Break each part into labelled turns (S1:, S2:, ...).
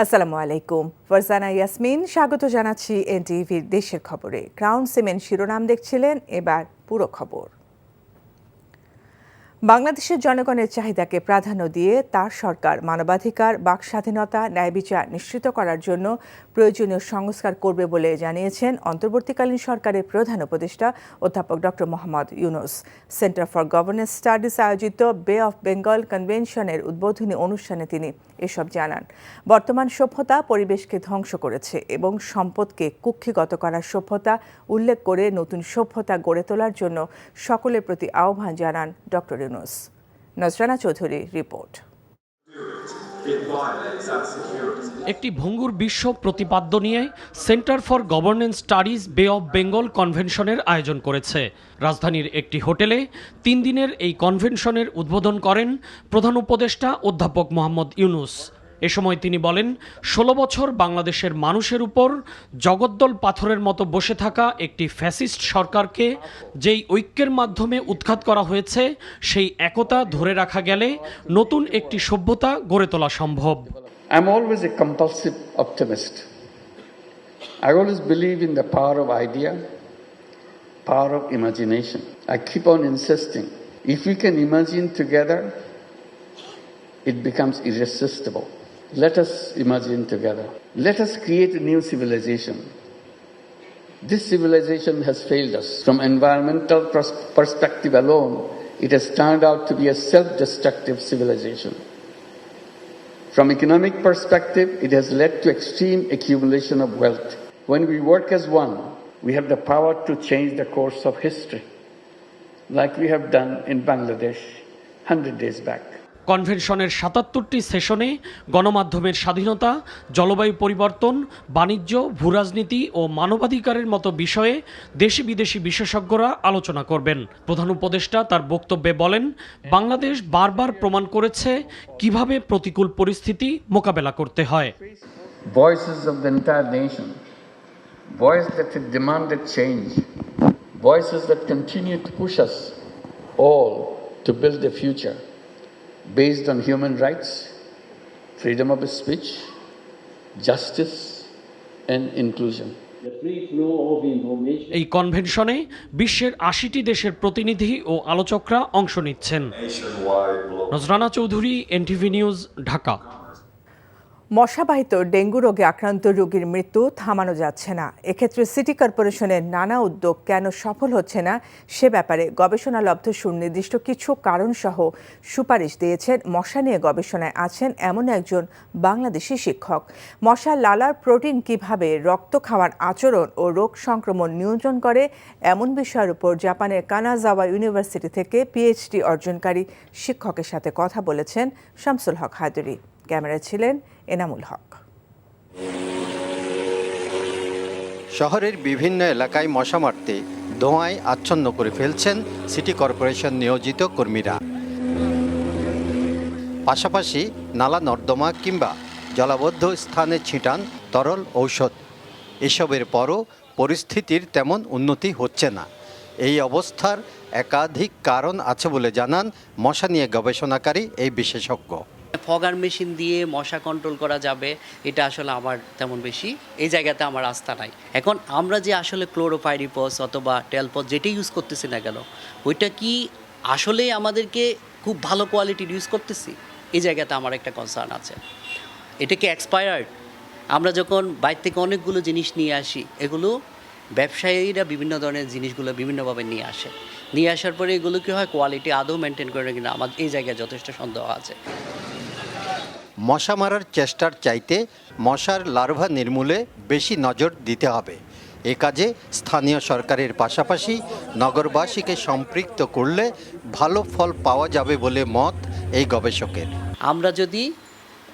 S1: আসসালামু আলাইকুম। ফারজানা ইয়াসমিন স্বাগত জানাচ্ছি এনটিভির দেশের খবরে। ক্রাউন সিমেন্ট শিরোনাম দেখছিলেন, এবার পুরো খবর। বাংলাদেশের জনগণের চাহিদাকে প্রাধান্য দিয়ে তার সরকার মানবাধিকার, বাক স্বাধীনতা, ন্যায় বিচার নিশ্চিত করার জন্য প্রয়োজনীয় সংস্কার করবে বলে জানিয়েছেন অন্তর্বর্তীকালীন সরকারের প্রধান উপদেষ্টা অধ্যাপক doctor Mohammad Yunus. Centre for governance studies আয়োজিত বে অফ বেঙ্গল কনভেনশনের উদ্বোধনী অনুষ্ঠানে তিনি এসব জানান। বর্তমান সভ্যতা পরিবেশকে ধ্বংস করেছে এবং সম্পদকে কুক্ষিগত করার সভ্যতা উল্লেখ করে নতুন সভ্যতা গড়ে তোলার জন্য সকলের প্রতি আহ্বান জানান ডক্টর ইউনূস। নজরানা চৌধুরী রিপোর্ট।
S2: একটি ভঙ্গুর বিশ্ব প্রতিপাদ্য নিয়ে সেন্টার ফর গভর্নেন্স স্টাডিজ বে অফ বেঙ্গল কনভেনশনের আয়োজন করেছে। রাজধানীর একটি হোটেলে 3 দিনের এই কনভেনশনের উদ্বোধন করেন প্রধান উপদেষ্টা অধ্যাপক মোহাম্মদ ইউনূস। এ সময় তিনি বলেন, 16 বছর বাংলাদেশের মানুষের উপর জগদ্দল পাথরের মতো বসে থাকা একটি ফ্যাসিস্ট সরকারকে যেই ঐক্যের মাধ্যমে উৎখাত করা হয়েছে, সেই একতা ধরে রাখা গেলে নতুন একটি সভ্যতা গড়ে তোলা সম্ভব।
S3: I'm always a compulsive optimist. I always believe in the power of idea, power of imagination. I keep on insisting, if we can imagine together, it becomes irresistible. Let us imagine together. Let us create a new civilization. This civilization has failed us. From environmental perspective alone, it has turned out to be a self-destructive civilization. From economic perspective, it has led to extreme accumulation of wealth. When we work as one, we have the power to change the course of history, like we have done in Bangladesh 100 days back.
S2: কনভেনশনের 77টি সেশনে গণমাধ্যমের স্বাধীনতা, জলবায়ু পরিবর্তন, বাণিজ্য, ভূরাজনীতি ও মানবাধিকারের মতো বিষয়ে দেশি বিদেশি বিশেষজ্ঞরা আলোচনা করবেন। প্রধান উপদেষ্টা তার বক্তব্যে বলেন, বাংলাদেশ বারবার প্রমাণ করেছে কিভাবে প্রতিকূল পরিস্থিতি মোকাবেলা করতে হয়।
S3: Voices of the entire nation, voices that have demanded change, voices that continue to push us all to build a future based on human rights, freedom of speech, justice, and inclusion.
S2: এই কনভেনশনে বিশ্বের 80টি দেশের প্রতিনিধি ও আলোচকরা অংশ নিচ্ছেন। নজরানা Chowdhury, NTV news, Dhaka.
S1: মশাবাহিত dengue রোগে আক্রান্ত রোগীর মৃত্যু থামানো যাচ্ছে না। এক্ষেত্রে সিটি কর্পোরেশনের নানা উদ্যোগ কেন সফল হচ্ছে না সে ব্যাপারে গবেষণালব্ধ সুনির্দিষ্ট কিছু কারণসহ সুপারিশ দিয়েছেন মশা নিয়ে গবেষণায় আছেন এমন একজন বাংলাদেশি শিক্ষক। মশার লালার প্রোটিন কিভাবে রক্ত খাওয়ার আচরণ ও রোগ সংক্রমণ নিয়ন্ত্রণ করে, এমন বিষয়ের উপর জাপানের কানাজাওয়া ইউনিভার্সিটি থেকে পিএইচডি অর্জনকারী শিক্ষকের সাথে কথা বলেছেন শামসুল হক হায়দরি। ক্যামেরায় ছিলেন এনামুল হক।
S4: শহরের বিভিন্ন এলাকায় মশা মারতে ধোঁয়ায় আচ্ছন্ন করে ফেলছেন সিটি কর্পোরেশন নিয়োজিত কর্মীরা। পাশাপাশি নালা নর্দমা কিংবা জলাবদ্ধ স্থানে ছিটান তরল ঔষধ। এসবের পরও পরিস্থিতির তেমন উন্নতি হচ্ছে না। এই অবস্থার একাধিক কারণ আছে বলে জানান মশা নিয়ে গবেষণাকারী এই বিশেষজ্ঞ।
S5: ফগার মেশিন দিয়ে মশা কন্ট্রোল করা যাবে, এটা আসলে আমার তেমন বেশি এই জায়গাতে আমার আস্থা নাই। এখন আমরা যে আসলে ক্লোরোপাইরিপস অথবা টেলপস যেটা ইউজ করতেছি না কেন, ওইটা কি আসলে আমাদেরকে খুব ভালো কোয়ালিটির ইউজ করতেছি, এই জায়গাতে আমার একটা কনসার্ন আছে। এটা কি এক্সপায়ার্ড? আমরা যখন বাইরে থেকে অনেকগুলো জিনিস নিয়ে আসি, এগুলো ব্যবসায়ীরা বিভিন্ন ধরনের জিনিসগুলো বিভিন্নভাবে নিয়ে আসার পরে এগুলো কি হয়, কোয়ালিটি আদৌ মেনটেন করে কিনা, আমার এই জায়গায় যথেষ্ট সন্দেহ আছে।
S4: মশা মারার চেষ্টার চাইতে মশার লার্ভা নির্মূলে বেশি নজর দিতে হবে। এ কাজে স্থানীয় সরকারের পাশাপাশি নগরবাসীকে সম্পৃক্ত করলে ভালো ফল পাওয়া যাবে বলে মত এই গবেষকের।
S5: আমরা যদি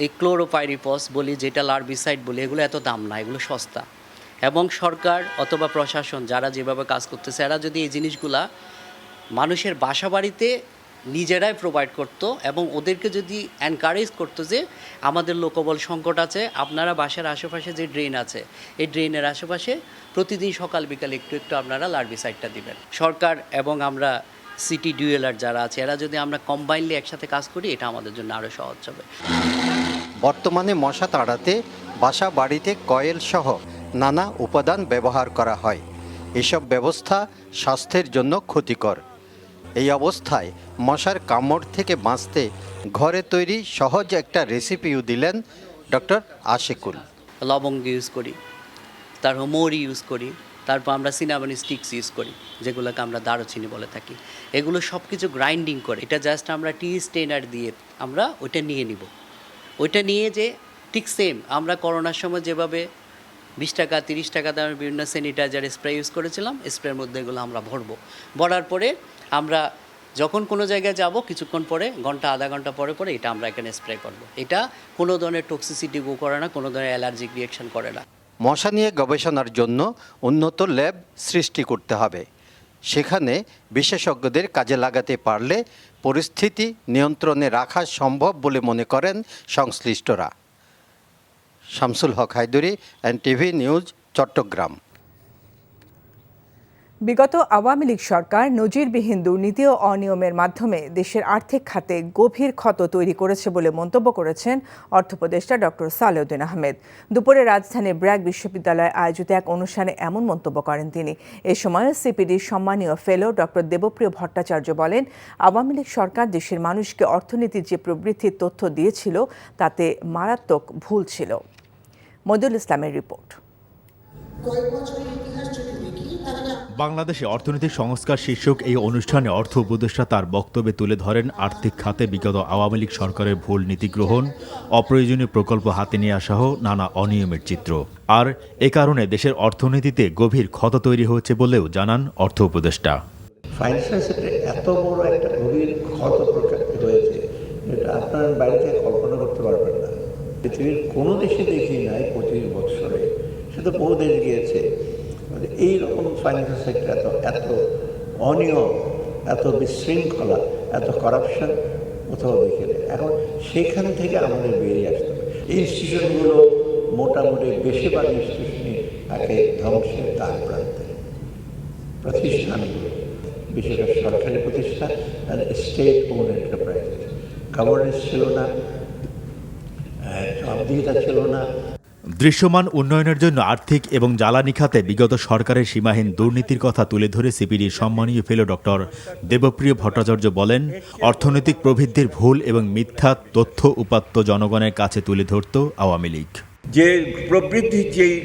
S5: এই ক্লোরোপাইরিপস বলি, যেটা লার্ভিসাইড বলি, এগুলো এত দাম না, এগুলো সস্তা। এবং সরকার অথবা প্রশাসন যারা যেভাবে কাজ করতেছে, এরা যদি এই জিনিসগুলা মানুষের বাসা বাড়িতে নিজেরাই প্রোভাইড করতো এবং ওদেরকে যদি এনকারেজ করতো যে আমাদের লোকবল সংকট আছে, আপনারা বাসার আশেপাশে যে ড্রেন আছে, এই ড্রেনের আশেপাশে প্রতিদিন সকাল বিকাল একটু একটু আপনারা লার্ভিসাইডটা দিবেন। সরকার এবং আমরা সিটি ডিউএলআর যারা আছে, এরা যদি আমরা কম্বাইনলি একসাথে কাজ করি, এটা আমাদের জন্য আরও সহজ হবে।
S4: বর্তমানে মশা তাড়াতে বাসা বাড়িতে কয়েল সহ নানা উপাদান ব্যবহার করা হয়। এসব ব্যবস্থা স্বাস্থ্যের জন্য ক্ষতিকর। এই অবস্থায় মশার কামড় থেকে বাঁচতে ঘরে তৈরি সহজ একটা রেসিপিও দিলেন ডক্টর আশিকুল।
S5: লবঙ্গ ইউজ করি, তারপর মৌরি ইউজ করি, তারপর আমরা সিনামন স্টিক্স ইউজ করি, যেগুলোকে আমরা দারুচিনি বলে থাকি। এগুলো সব কিছু গ্রাইন্ডিং করে এটা জাস্ট আমরা টি স্টেনার দিয়ে আমরা ওইটা নিয়ে নিব। ওইটা নিয়ে যে ঠিক সেম আমরা করোনার সময় যেভাবে 20 টাকা 30 টাকা দামের বিভিন্ন স্যানিটাইজার স্প্রে ইউজ করেছিলাম, স্প্রের মধ্যে এগুলো আমরা ভরার পরে আমরা যখন কোনো জায়গায় যাব কিছুক্ষণ পরে ঘন্টা আধা ঘন্টা পরে এটা আমরা এখানে স্প্রে করব। এটা কোনো ধরনের টক্সিসিটি করে না, কোনো ধরনের অ্যালার্জিক রিয়াকশন করে না।
S4: মশা নিয়ে গবেষণার জন্য উন্নত ল্যাব সৃষ্টি করতে হবে। সেখানে বিশেষজ্ঞদের কাজে লাগাতে পারলে পরিস্থিতি নিয়ন্ত্রণে রাখা সম্ভব বলে মনে করেন সংশ্লিষ্টরা। শামসুল হক হায়দরি, এনটিভি নিউজ, চট্টগ্রাম।
S1: বিগত আওয়ামী লীগ সরকার নজিরবিহীন দুর্নীতি ও অনিয়মের মাধ্যমে দেশের আর্থিক খাতে গভীর ক্ষত তৈরি করেছে বলে মন্তব্য করেছেন অর্থ উপদেষ্টা ডক্টর সালেউদ্দিন আহমেদ। দুপুরে রাজধানীর ব্র্যাক বিশ্ববিদ্যালয়ে আয়োজিত এক অনুষ্ঠানে এমন মন্তব্য করেন তিনি। এ সময় সিপিডির সম্মানীয় ফেলো ডক্টর দেবপ্রিয় ভট্টাচার্য বলেন, আওয়ামী লীগ সরকার দেশের মানুষকে অর্থনীতির যে প্রবৃদ্ধির তথ্য দিয়েছিল তাতে মারাত্মক ভুল ছিল। মইদুল ইসলামের রিপোর্ট।
S6: বাংলাদেশে অর্থনৈতিক সংস্কার শীর্ষক এই অনুষ্ঠানে অর্থ উপদেষ্টা তার বক্তব্যে তুলে ধরেন আর্থিক খাতে বিগত আওয়ামী লীগ সরকারের ভুল নীতি গ্রহণ, অপ্রয়োজনীয় প্রকল্প হাতে নিয়ে আসা সহ নানা অনিয়মের চিত্র। আর এ কারণে দেশের অর্থনীতিতে গভীর ক্ষত তৈরি হয়েছে বলেও জানান অর্থ উপদেষ্টা।
S7: ফাইন্যান্সিয়াল সেক্টরে এত বড় একটা গভীর ক্ষত প্রকাশিত হয়েছে, যেটা আপনার বাড়িতে কল্পনা করতে পারবেন না। পৃথিবীর কোনো দেশে দেখি নাই 25 বছরে, সে তো বহু দেশ গিয়েছে, এইরকম ফাইন্যান্সিয়াল সেক্টর এত অনিয়ম, এত বিশৃঙ্খলা, এত করাপশন কোথাও দেখে নেই। এখন সেখান থেকে আমাদের বেরিয়ে আসতে হবে। এই ইনস্টিটিউশনগুলো মোটামুটি বেশিরভাগ ইনস্টিটিউশনই তাকে ধ্বংসের দ্বার প্রান্তে। প্রতিষ্ঠানগুলো বিশেষ করে সরকারি প্রতিষ্ঠান আর স্টেট ওন এন্টারপ্রাইজ, গভর্নেন্স ছিল না, জবাবদিহিতা ছিল না।
S6: দৃশ্যমান উন্নয়নের জন্য আর্থিক এবং জ্বালানি খাতে বিগত সরকারের সীমাহীন দুর্নীতির কথা তুলে ধরে সিপিডির সম্মানীয় ফেলো ডক্টর দেবপ্রিয় ভট্টাচার্য বলেন, অর্থনৈতিক প্রবৃদ্ধির ভুল এবং মিথ্যা তথ্য উপাত্ত জনগণের কাছে তুলে ধরত আওয়ামী লীগ।
S8: যে প্রবৃদ্ধির যেই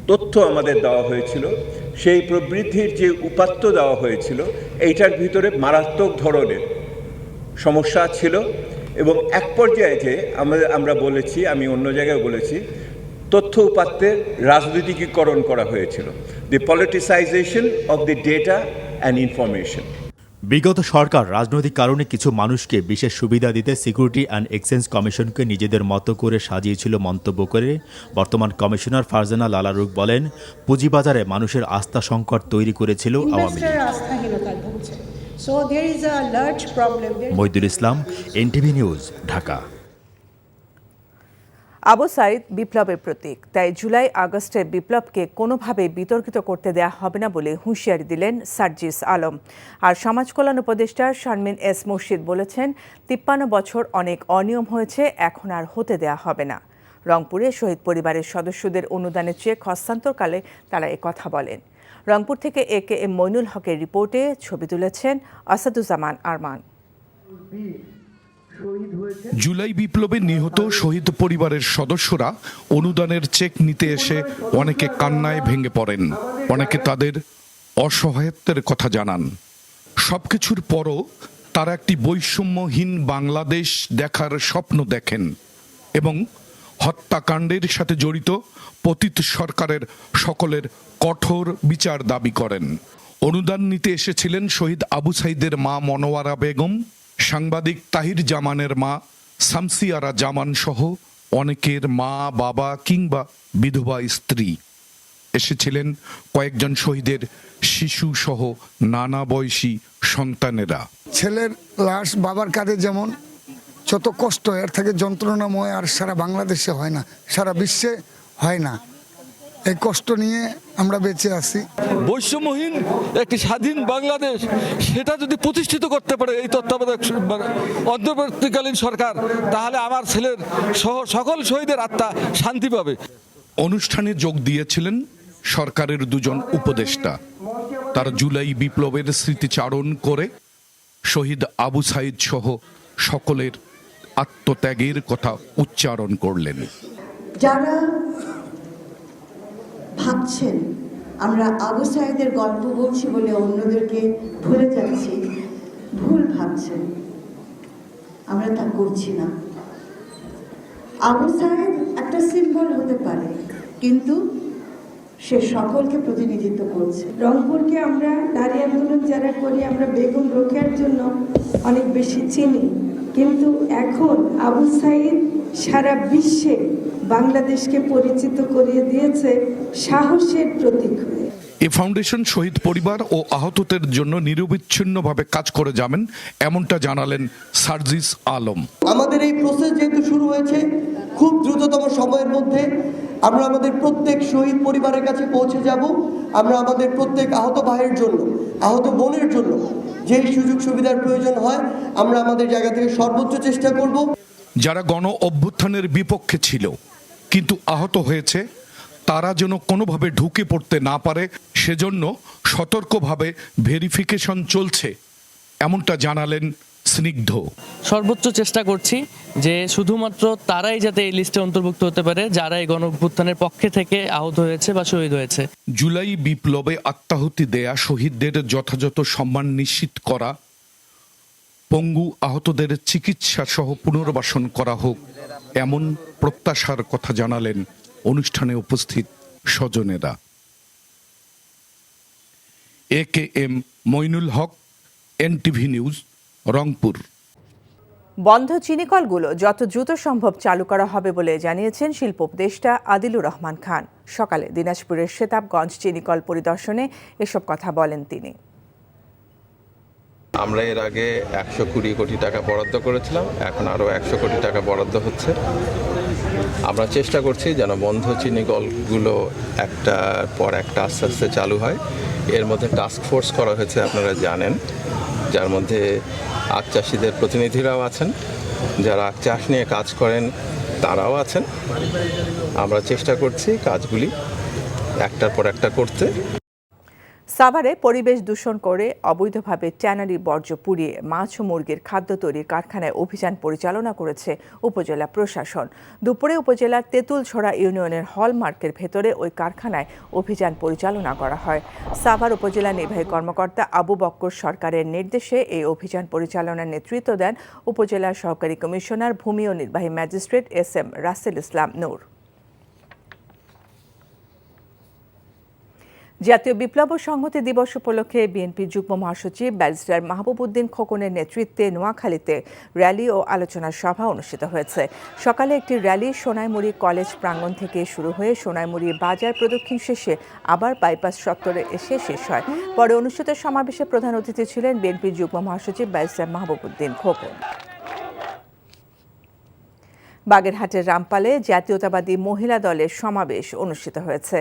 S8: তথ্য আমাদের দেওয়া হয়েছিল, সেই প্রবৃদ্ধির যে উপাত্ত দেওয়া হয়েছিল, এইটার ভিতরে মারাত্মক ধরনের সমস্যা ছিল। এবং এক পর্যায়ে যে আমরা বলেছি, আমি অন্য জায়গায় বলেছি, তথ্য উপাত্তের রাজনৈতিকীকরণ করা হয়েছিল, the politicisation of the data and information.
S6: বিগত সরকার রাজনৈতিক কারণে কিছু মানুষকে বিশেষ সুবিধা দিতে সিকিউরিটি অ্যান্ড এক্সচেঞ্জ কমিশনকে নিজেদের মতো করে সাজিয়েছিল মন্তব্য করে বর্তমান কমিশনার ফারজানা লালারুক বলেন, পুঁজিবাজারে মানুষের আস্থা সংকট তৈরি করেছিল আওয়ামী লীগ। মইদুল ইসলাম, এনটিভি নিউজ, ঢাকা।
S1: আবু সাইদ বিপ্লবের প্রতীক, তাই জুলাই আগস্টের বিপ্লবকে কোনোভাবেই বিতর্কিত করতে দেয়া হবে না বলে হুঁশিয়ারি দিলেন সার্জিস আলম। আর সমাজ কল্যাণ উপদেষ্টা শারমিন এস মুর্শিদ বলেছেন, 53 বছর অনেক অনিয়ম হয়েছে, এখন আর হতে দেয়া হবে না। রংপুরে শহীদ পরিবারের সদস্যদের অনুদানের চেক হস্তান্তরকালে তারা একথা বলেন। রংপুর থেকে AKM মইনুল হকের রিপোর্টে ছবি তুলেছেন আসাদুজ্জামান আরমান।
S9: জুলাই বিপ্লবে নিহত শহীদ পরিবারের সদস্যরা অনুদানের চেক নিতে এসে অনেকে কান্নায় ভেঙে পড়েন, অনেকে তাদের অসহায়ত্বের কথা জানান। সবকিছুর পরও তারা একটি বৈষম্যহীন বাংলাদেশ দেখার স্বপ্ন দেখেন এবং হত্যাকাণ্ডের সাথে জড়িত পতিত সরকারের সকলের কঠোর বিচার দাবি করেন। অনুদান নিতে এসেছিলেন শহীদ আবু সাইদের মা মনোয়ারা বেগম, সাংবাদিক তাহির জামানের মা শামসিয়ারা জামান সহ অনেকের মা, বাবা কিংবা বিধবা স্ত্রী। এসেছিলেন কয়েকজন শহীদের শিশু সহ নানা বয়সী সন্তানেরা।
S10: ছেলের লাশ বাবার কাঁধে যেমন যত কষ্ট, এর থেকে যন্ত্রণাময় আর সারা বাংলাদেশে হয় না, সারা বিশ্বে হয় না। এই কষ্ট নিয়ে আমরা বেঁচে আছি।
S9: বৈষম্যহীন একটি স্বাধীন বাংলাদেশ সেটা যদি প্রতিষ্ঠিত করতে পারে এই তত্ত্বাবধায়ক অন্তর্বর্তীকালীন সরকার, তাহলে আমার ছেলের সহ সকল শহীদের আত্মা শান্তি পাবে। অনুষ্ঠানে যোগ দিয়েছিলেন সরকারের দুজন উপদেষ্টা। তারা জুলাই বিপ্লবের স্মৃতিচারণ করে শহীদ আবু সাইদ সহ সকলের আত্মত্যাগের কথা উচ্চারণ করলেন।
S11: যারা ভাবছেন আমরা আবু সাইদের গল্প বলছি বলে অন্যদেরকে ভুলে যাচ্ছি, ভুল ভাবছেন। আমরা তা করছি না। আবু সাইদ একটা সিম্বল হতে পারে, কিন্তু সে সকলকে প্রতিনিধিত্ব করছে।
S12: রংপুরকে আমরা নারী আন্দোলন যারা করি আমরা বেগম রোকেয়ার জন্য অনেক বেশি চিনি, কিন্তু এখন আবু সাইদ সারা বিশ্বে বাংলাদেশকে পরিচিত করিয়ে দিয়েছে সাহসের প্রতীক হয়ে।
S9: এই ফাউন্ডেশন শহীদ পরিবার ও আহতদের জন্য নিরবিচ্ছিন্নভাবে কাজ করে যাবেন, এমনটা জানালেন সার্জিস আলম।
S13: আমাদের এই প্রসেস যেহেতু শুরু হয়েছে, খুব দ্রুততম সময়ের মধ্যে আমরা আমাদের প্রত্যেক শহীদ পরিবারের কাছে পৌঁছে যাব। আমরা আমাদের প্রত্যেক আহত ভাইয়ের জন্য, আহত বোনের জন্য যেই সুযোগ সুবিধার প্রয়োজন হয় আমরা আমাদের জায়গা থেকে সর্বোচ্চ চেষ্টা করব।
S9: যারা গণ অভ্যুত্থানের বিপক্ষে ছিল কিন্তু আহত হয়েছে, তারা যেন কোনোভাবে ঢুকে পড়তে না পারে, সেজন্য সতর্কভাবে ভেরিফিকেশন চলছে, এমনটা জানালেন স্নিগ্ধ।
S14: সর্বোচ্চ চেষ্টা করছি যে শুধুমাত্র তারাই যাতে এই লিস্টে অন্তর্ভুক্ত হতে পারে যারা এই গণ অভ্যুত্থানের পক্ষে থেকে আহত হয়েছে বা শহীদ হয়েছে।
S9: জুলাই বিপ্লবে আত্মাহুতি দেয়া শহীদদের যথাযথ সম্মান নিশ্চিত করা, পঙ্গু আহতদের চিকিৎসা সহ পুনর্বাসন করা হোক, এমন প্রত্যাশার কথা জানালেন অনুষ্ঠানে উপস্থিত স্বজনেরা। AKM Moinul Haque, NTV news, Rangpur.
S1: বন্ধ চিনিকলগুলো যত দ্রুত সম্ভব চালু করা হবে বলে জানিয়েছেন শিল্প উপদেষ্টা আদিলুর রহমান খান। সকালে দিনাজপুরের সেতাবগঞ্জ চিনিকল পরিদর্শনে এসব কথা বলেন তিনি।
S15: আমরা এর আগে 120 কোটি টাকা বরাদ্দ করেছিলাম, এখন আরও 100 কোটি টাকা বরাদ্দ হচ্ছে। আমরা চেষ্টা করছি যেন বন্ধ চিনিকলগুলো একটার পর একটা আস্তে আস্তে চালু হয়। এর মধ্যে টাস্ক ফোর্স করা হয়েছে, আপনারা জানেন, যার মধ্যে আখ চাষিদের প্রতিনিধিরাও আছেন, যারা আখ চাষ নিয়ে কাজ করেন তারাও আছেন। আমরা চেষ্টা করছি কাজগুলি একটার পর একটা করতে।
S1: সাভারে পরিবেশ দূষণ করে অবৈধভাবে ট্যানারি বর্জ্য পুড়িয়ে মাছ ও মুরগির খাদ্য তৈরির কারখানায় অভিযান পরিচালনা করেছে উপজেলা প্রশাসন। দুপুরে উপজেলার তেঁতুলছড়া ইউনিয়নের হলমার্কের ভেতরে ওই কারখানায় অভিযান পরিচালনা করা হয়। সাভার উপজেলা নির্বাহী কর্মকর্তা আবু বক্কর সরকারের নির্দেশে এই অভিযান পরিচালনার নেতৃত্ব দেন উপজেলা সহকারী কমিশনার ভূমি ও নির্বাহী ম্যাজিস্ট্রেট SM রাসেল ইসলাম নূর। জাতীয় বিপ্লব ও সংহতি দিবস উপলক্ষে বিএনপির যুগ্ম মহাসচিব ব্যারিস্টার মাহবুব উদ্দিন খোকনের নেতৃত্বে নোয়াখালীতে র্যালি ও আলোচনা সভা অনুষ্ঠিত হয়েছে। সকালে একটি র্যালি সোনাইমুড়ি কলেজ প্রাঙ্গণ থেকে শুরু হয়ে সোনাইমুড়ি বাজার প্রদক্ষিণ শেষে আবার বাইপাস চত্বরে এসে শেষ হয়। পরে অনুষ্ঠিত সমাবেশে প্রধান অতিথি ছিলেন বিএনপির যুগ্ম মহাসচিব ব্যারিস্টার মাহবুব উদ্দিন খোকন। বাগেরহাটের রামপালে জাতীয়তাবাদী মহিলা দলের সমাবেশ অনুষ্ঠিত হয়েছে।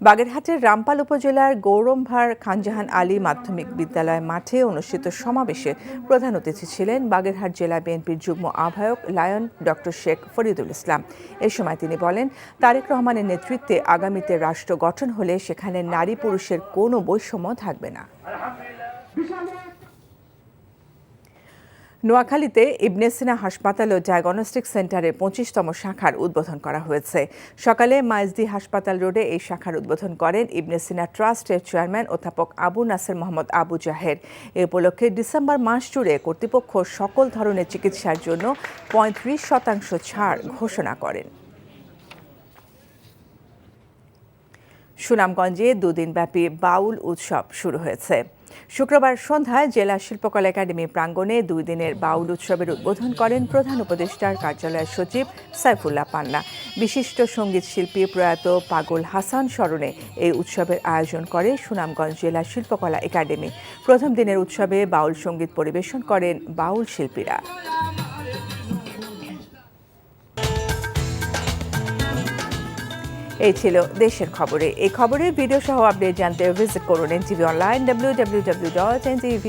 S1: বাগেরহাটের রামপাল উপজেলার গৌরমভার খানজাহান আলী মাধ্যমিক বিদ্যালয় মাঠে অনুষ্ঠিত সমাবেশে প্রধান অতিথি ছিলেন বাগেরহাট জেলা বিএনপির যুগ্ম আহ্বায়ক লায়ন ডক্টর শেখ ফরিদুল ইসলাম। এ সময় তিনি বলেন, তারেক রহমানের নেতৃত্বে আগামীতে রাষ্ট্র গঠন হলে সেখানে নারী পুরুষের কোনো বৈষম্য থাকবে না। নোয়াখালীতে ইবনে সিনা হাসপাতাল ও ডায়াগনস্টিক সেন্টারের 25তম শাখার উদ্বোধন করা হয়েছে। সকালে মাইজদি হাসপাতাল রোডে এই শাখার উদ্বোধন করেন ইবনে সিনা ট্রাস্টের চেয়ারম্যান অধ্যাপক আবু নাসের মোহাম্মদ আবু জাহের। এ উপলক্ষে ডিসেম্বর মাস জুড়ে কর্তৃপক্ষ সকল ধরনের চিকিৎসার জন্য 35% ছাড় ঘোষণা করেন। সুনামগঞ্জে দুদিনব্যাপী বাউল উৎসব শুরু হয়েছে। শুক্রবার সন্ধ্যায় জেলা শিল্পকলা একাডেমি প্রাঙ্গণে 2 দিনের বাউল উৎসবের উদ্বোধন করেন প্রধান উপদেষ্টার কার্যালয়ের সচিব সাইফুল্লাহ পান্না। বিশিষ্ট সঙ্গীত শিল্পী প্রয়াত পাগল হাসান স্মরণে এই উৎসবের আয়োজন করে সুনামগঞ্জ জেলা শিল্পকলা একাডেমি। প্রথম দিনের উৎসবে বাউল সঙ্গীত পরিবেশন করেন বাউল শিল্পীরা। এই ছিল দেশের খবরে। এই খবরের ভিডিও সহ আপডেট জানতে ভিজিট করুন NTV অনলাইন www.ntvbd.com।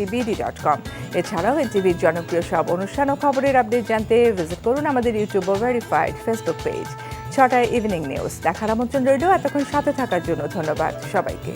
S1: এছাড়াও NTVর জনপ্রিয় সব অনুষ্ঠান ও খবরের আপডেট জানতে ভিজিট করুন আমাদের ইউটিউব ও ভেরিফাইড ফেসবুক পেজ। 6টায় ইভিনিং নিউজ দেখার আমন্ত্রণ রইল। এতক্ষণ সাথে থাকার জন্য ধন্যবাদ সবাইকে।